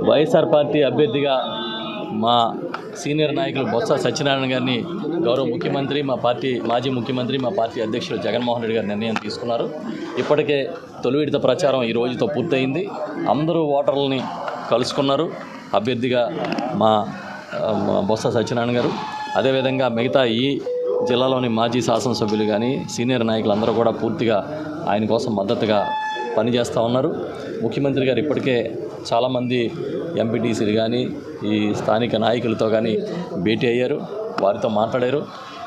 YSR party అభ్యర్థిగా మా senior నాయకులు బొత్స సత్యనారాయణ గారిని గౌరవ ముఖ్యమంత్రి మాజీ ముఖ్యమంత్రి మా పార్టీ అధ్యక్షులు జగన్మోహన్ రెడ్డి గారు నిర్ణయం తీసుకున్నారు. ఇప్పటికే తొలి విడత ప్రచారం ఈ రోజుతో పూర్తయింది. అందరూ ఓటర్లని కలుసుకున్నారు. అభ్యర్థిగా మా బొత్స సత్యనారాయణ గారు, అదేవిధంగా మిగతా ఈ జిల్లాలోని మాజీ శాసనసభ్యులు కానీ సీనియర్ నాయకులందరూ కూడా పూర్తిగా ఆయన కోసం మద్దతుగా పనిచేస్తూ ఉన్నారు. ముఖ్యమంత్రి గారు ఇప్పటికే చాలామంది ఎంపీటీసీలు కానీ ఈ స్థానిక నాయకులతో కానీ భేటీ అయ్యారు, వారితో మాట్లాడారు,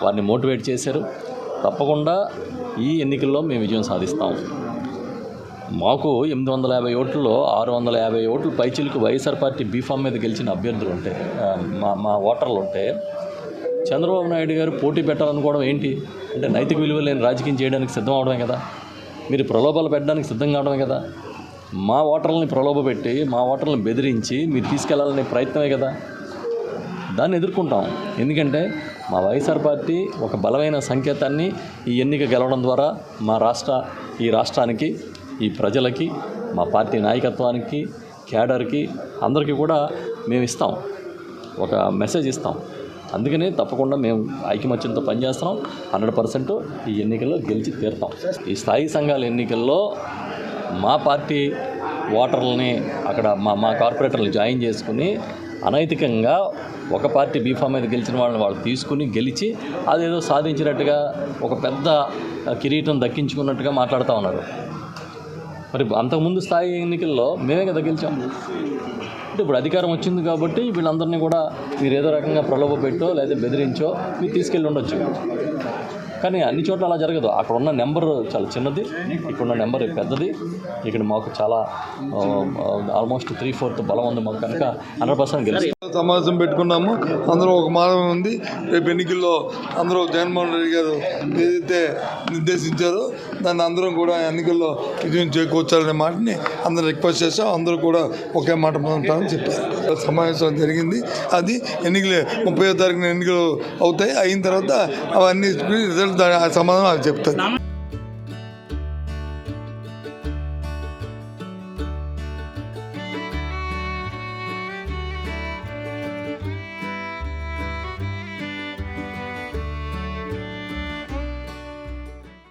వారిని మోటివేట్ చేశారు. తప్పకుండా ఈ ఎన్నికల్లో మేము విజయం సాధిస్తాం. మాకు 850 ఓట్లలో 650 ఓట్లు పైచిలకు వైఎస్ఆర్ పార్టీ బీఫామ్ మీద గెలిచిన అభ్యర్థులు ఉంటే మా ఓటర్లు ఉంటే చంద్రబాబు నాయుడు గారు పోటీ పెట్టాలనుకోవడం ఏంటి అంటే నైతిక విలువలు లేని రాజకీయం చేయడానికి సిద్ధం అవడమే కదా, మీరు ప్రలోభాలు పెట్టడానికి సిద్ధం కావడమే కదా, మా ఓటర్లని ప్రలోభపెట్టి మా ఓటర్లను బెదిరించి మీరు తీసుకెళ్లాలనే ప్రయత్నమే కదా. దాన్ని ఎదుర్కొంటాం. ఎందుకంటే మా వైఎస్ఆర్ పార్టీ ఒక బలమైన సంకేతాన్ని ఈ ఎన్నిక గెలవడం ద్వారా ఈ రాష్ట్రానికి, ఈ ప్రజలకి, మా పార్టీ నాయకత్వానికి, క్యాడర్కి అందరికీ కూడా మేము ఇస్తాం, ఒక మెసేజ్ ఇస్తాం. అందుకనే తప్పకుండా మేము ఐకమత్యంతో పనిచేస్తున్నాం. 100% ఈ ఎన్నికల్లో గెలిచి తీరుతాం. ఈ స్థాయి సంఘాల ఎన్నికల్లో మా పార్టీ ఓటర్లని అక్కడ మా కార్పొరేటర్లు జాయిన్ చేసుకుని అనైతికంగా ఒక పార్టీ బీఫామ్ మీద గెలిచిన వాళ్ళని వాళ్ళు తీసుకుని గెలిచి అదేదో సాధించినట్టుగా ఒక పెద్ద కిరీటం దక్కించుకున్నట్టుగా మాట్లాడుతూ ఉన్నారు. మరి అంతకుముందు స్థాయి ఎన్నికల్లో మేమే కదా గెలిచాము. అంటే ఇప్పుడు అధికారం వచ్చింది కాబట్టి వీళ్ళందరినీ కూడా మీరు ఏదో రకంగా ప్రలోభ పెట్టో లేదా బెదిరించో మీరు తీసుకెళ్ళి ఉండొచ్చు. కానీ అన్ని చోట్ల అలా జరగదు. అక్కడ ఉన్న నెంబర్ చాలా చిన్నది, ఇక్కడున్న నెంబర్ పెద్దది. ఇక్కడ మాకు చాలా ఆల్మోస్ట్ 3/4 బలం ఉంది మాకు, కనుక 100% గెలుస్తాం. సమావేశం పెట్టుకున్నాము. అందరూ ఒక మార్గం ఉంది. రేపు ఎన్నికల్లో అందరూ జగన్మోహన్ రెడ్డి గారు ఏదైతే నిర్దేశించారో దాన్ని అందరం కూడా ఎన్నికల్లో విజయం చేకూర్చాలనే మాటని అందరూ రిక్వెస్ట్ చేస్తాం. అందరూ కూడా ఒకే మాట ఉంటామని చెప్పారు. సమావేశం జరిగింది. అది ఎన్నికలు 30వ తారీఖున ఎన్నికలు అవుతాయి. అయిన తర్వాత అవన్నీ రిజల్ట్ సమాధానం అది చెప్తారు.